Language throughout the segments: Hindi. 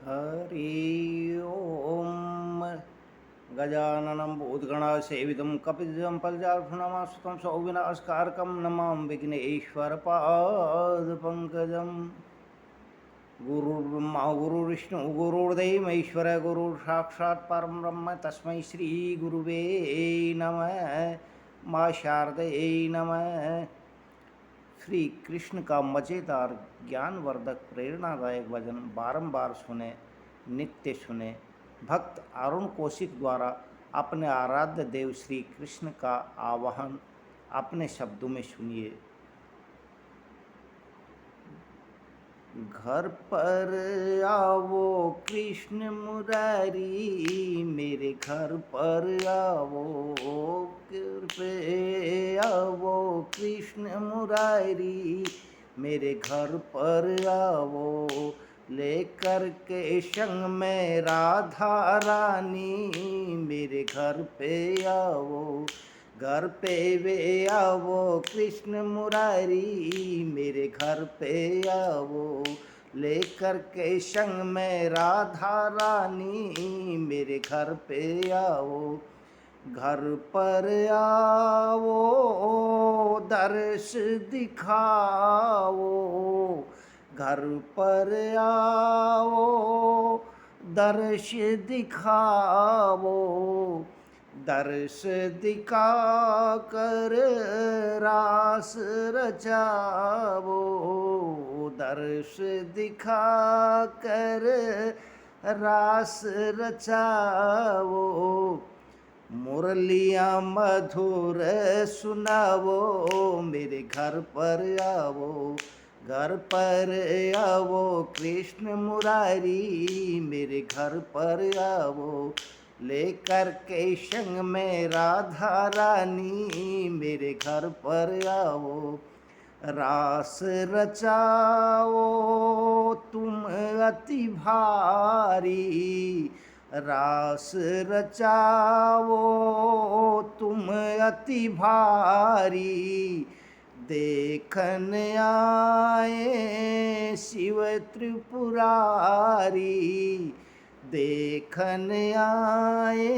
हरि ओम। गजाननं भूतगणासेवितं कपिध्वं फलचारुणमाश्रितं सौविनाशकारकं नमामि विघ्नेश्वरपादपङ्कजं। गुरुर्ब्रह्मा गुरुर्विष्णु गुरुर्देव महेश्वर गुरुः साक्षात् परं ब्रह्म तस्मै श्रीगुरुवे नमः। माँ शारदे नमः। श्री कृष्ण का मज़ेदार ज्ञानवर्धक प्रेरणादायक भजन बारंबार सुने, नित्य सुने। भक्त अरुण कौशिक द्वारा अपने आराध्य देव श्री कृष्ण का आवाहन अपने शब्दों में सुनिए। घर पर आओ कृष्ण मुरारी, मेरे घर पर आओ कृपे आओ कृष्ण मुरारी, मेरे घर पर आओ लेकर के संग में राधा रानी, मेरे घर पे आओ। घर पे वे आओ कृष्ण मुरारी, मेरे घर पे आओ लेकर के संग में राधा रानी, मेरे घर पे आओ। घर पर आओ दर्श दिखाओ, घर पर आओ दर्श दिखाओ, दर्श दिखा कर रास रचाओ, दर्श दिखा कर रास रचाओ। मुरलियाँ मधुर सुनाओ, मेरे घर पर आओ। घर पर आओ कृष्ण मुरारी, मेरे घर पर आओ लेकर के संग में राधा रानी, मेरे घर पर आओ। रास रचाओ तुम अति भारी, रास रचाओ तुम अति भारी, देखन आए शिव त्रिपुरारी, देखन आए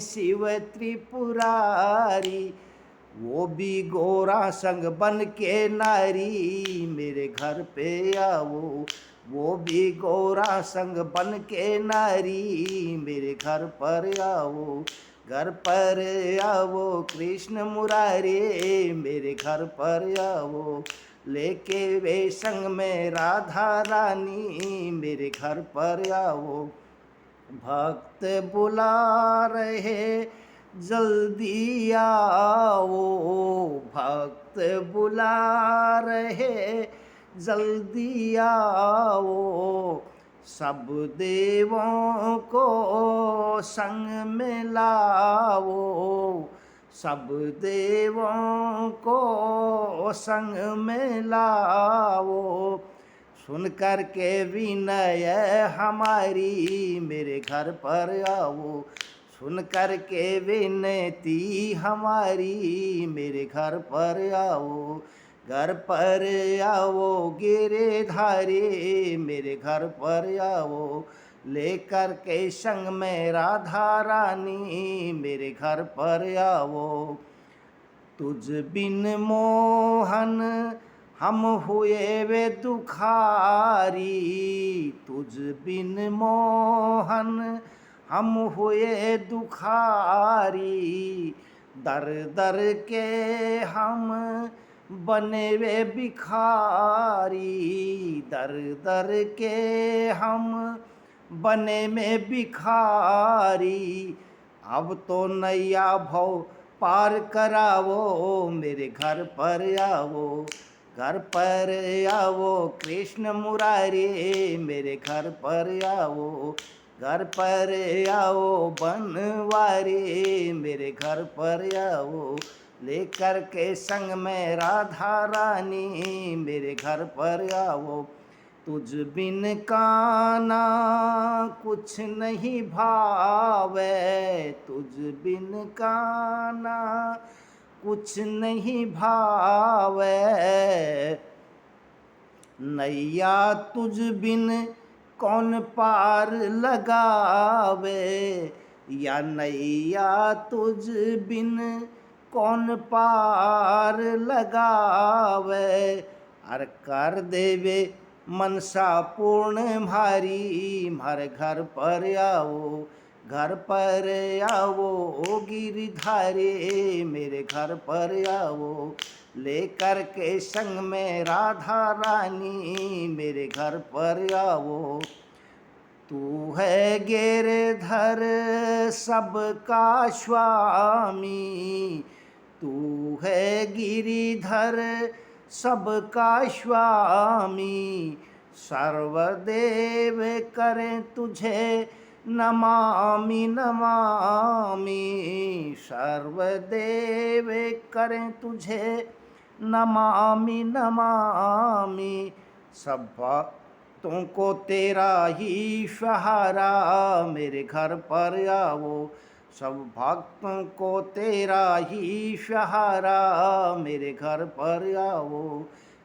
शिव त्रिपुरारी। वो भी गोरा संग बन के नारी, मेरे घर पे आओ। वो भी गोरा संग बन के नारी, मेरे घर पर आओ। घर पर आओ कृष्ण मुरारी, मेरे घर पर आओ लेके वे संग में राधा रानी, मेरे घर पर आओ। भक्त बुला रहे जल्दी आओ, भक्त बुला रहे जल्दी आओ। सब देवों को संग में लाओ, सब देवों को संग में लाओ। सुन कर के विनय हमारी, मेरे घर पर आओ। सुन कर के विनती हमारी, मेरे घर पर आओ। घर पर आओ गिरधारी, मेरे घर पर आओ लेकर के संग में राधा रानी, मेरे घर पर आओ। तुझ बिन मोहन हम हुए वे दुखारी, तुझ बिन मोहन हम हुए दुखारी। दर दर के हम बने वे भिखारी, दर दर के हम बने में भिखारी। अब तो नैया भव पार कराओ, मेरे घर पर आओ। घर पर आओ कृष्ण मुरारी, मेरे घर पर आओ। घर पर आओ बनवारी, मेरे घर पर आओ लेकर के संग में राधा रानी, मेरे घर पर आओ। तुझ बिन काना कुछ नहीं भावे, तुझ बिन काना कुछ नहीं भावे। नैया तुझ बिन कौन पार लगावे, या नैया तुझ बिन कौन पार लगावे। अर कर देवे मनसा पूर्ण म्हारी, म्हारे घर पर आओ, घर पर आओ गिरधारी, मेरे घर पर आओ। लेकर के संग में राधा रानी, मेरे घर पर आओ। तू है गिरधर सबका स्वामी, तू है गिरिधर सबका स्वामी। सर्वदेव करें तुझे नमामि नमामि, सर्वदेव करें तुझे नमामि नमामि। सब भक्तों को तेरा ही सहारा, मेरे घर पर आओ। सब भक्तों को तेरा ही सहारा, मेरे घर पर आओ।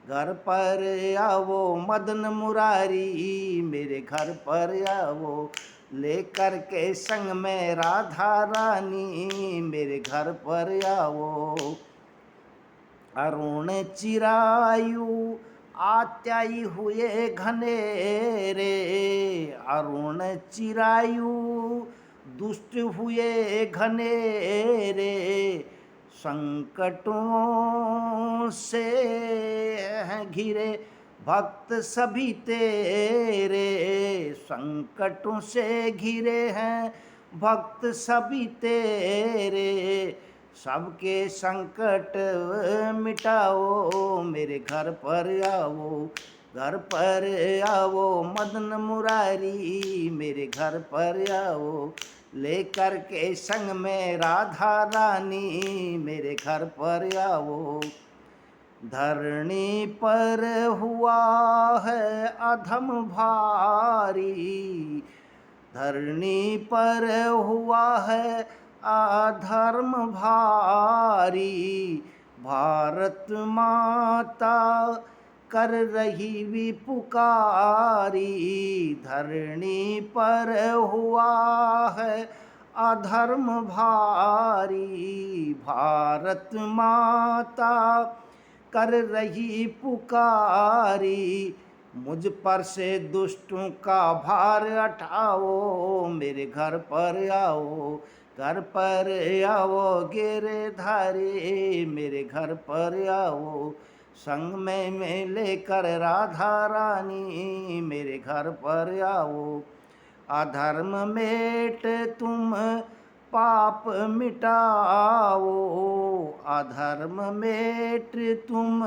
घर पर आओ मदन मुरारी, मेरे घर पर आओ। लेकर के संग में राधा रानी, मेरे घर पर आओ। अरुण चिरायु आत्याई हुए घनेरे, अरुण चिरायु दुष्ट हुए घनेरे। संकटों से हैं घिरे भक्त सभी तेरे, संकटों से घिरे हैं भक्त सभी तेरे। सबके संकट मिटाओ, मेरे घर पर आओ। घर पर आओ मदन मुरारी, मेरे घर पर आओ। लेकर के संग में राधा रानी, मेरे घर पर आओ। धरणी पर हुआ है अधम भारी, धरणी पर हुआ है अधर्म भारी। भारत माता कर रही भी पुकारी, धरणी पर हुआ है अधर्म भारी। भारत माता कर रही पुकारी, मुझ पर से दुष्टों का भार हटाओ, मेरे घर पर आओ। घर पर आओ गिरधारी, मेरे घर पर आओ। संग में लेकर राधा रानी, मेरे घर पर आओ। अधर्म मेट तुम पाप मिटाओ, अधर्म मेट तुम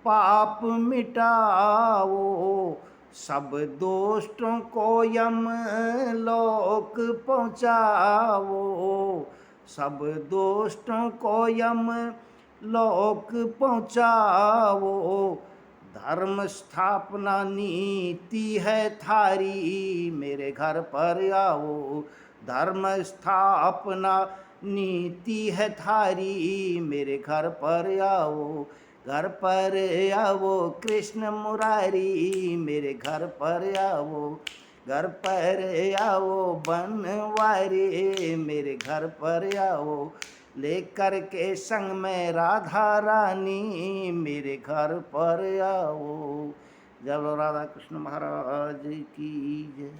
पाप मिटाओ। सब दोस्तों को यम लोक पहुँचाओ, सब दोस्तों को यम लोक पहुँचाओ। धर्म स्थापना नीति है थारी, मेरे घर पर आओ। धर्म स्थापना नीति है थारी, मेरे घर पर आओ। घर पर आओ कृष्ण मुरारी, मेरे घर पर आओ। घर पर आओ बनवारी, मेरे घर पर आओ। लेकर के संग में राधा रानी, मेरे घर पर आओ। जय बोलो राधा कृष्ण महाराज की जय।